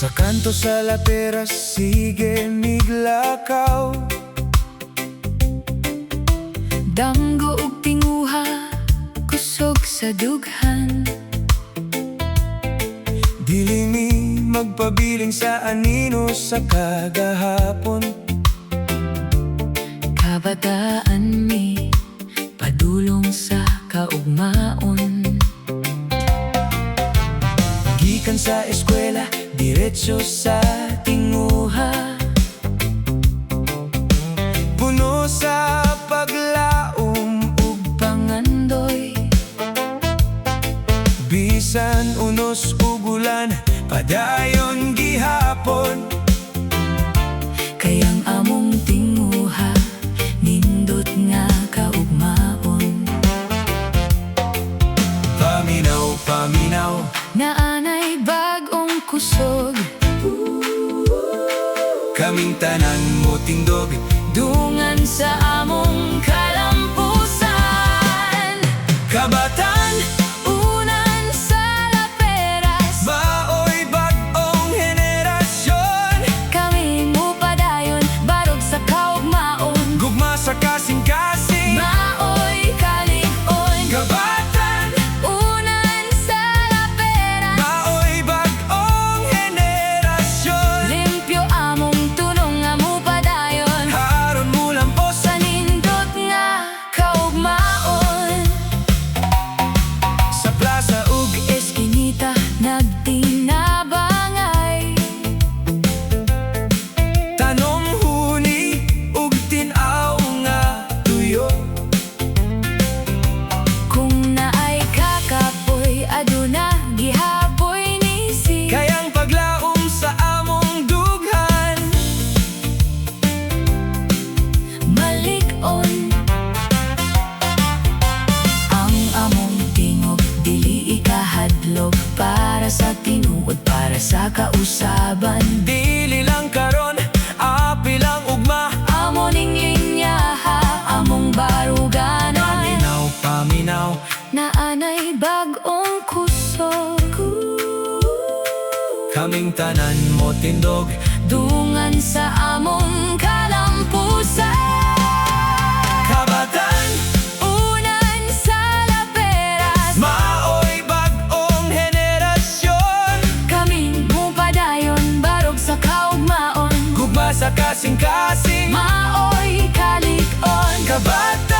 Sa kanto sa Laperas, sige miglakaw. Damgo ug tinguha, kusog sa dughan. Dili mi magpabiling sa anino sa kagahapon. Kabataan mi, padulong sa kaugmaon. Gikan sa eskwela, diretso sa tinguha. Puno sa paglaom ug Pangandoy, bisan unos ug ulan, padayon gihapon. kayang among tinguha, nindot nga kaugmaon. Paminaw, paminaw, Naanay bag-ong kusog, kaming tanan mo tindog. dungan sa among kalampusan. Kabatan, Unan sa Laperas, baoy bag-ong henerasyon. kami mo padayon, barog sa kaugmaon. Gugma sa kasing-kasing, Maoy kalig-on, kabatan, unan sa Laperas. baoy bag-ong henerasyon. Limpyo among tunong nga mo padayon, Haron mo lampos sa nindot nga kaugmaon. sa plaza ug Eskinita nagtinabangay, tanom huni ug tin-aw nga tuyo. kung naay kakapoy, aduna gihaboy nisi. Kayang paglaom sa among dughan, Malig-on ang among tingog, dili ikahadlok. Para sa tinuod, para sa kausaban. dili lang karon, api lang ugma. Amo ning linyaha, among baruganan. Paminaw, paminaw, Naanay bag-ong kusog, kaming tanan mo tindog. dungan sa among kalampusan. Kabatan, Unan sa Laperas, maoy bag-ong henerasyon. kaming mo padayon, barog sa kaugmaon. Gugma sa kasing-kasing, Maoy kalig-on, kabatan.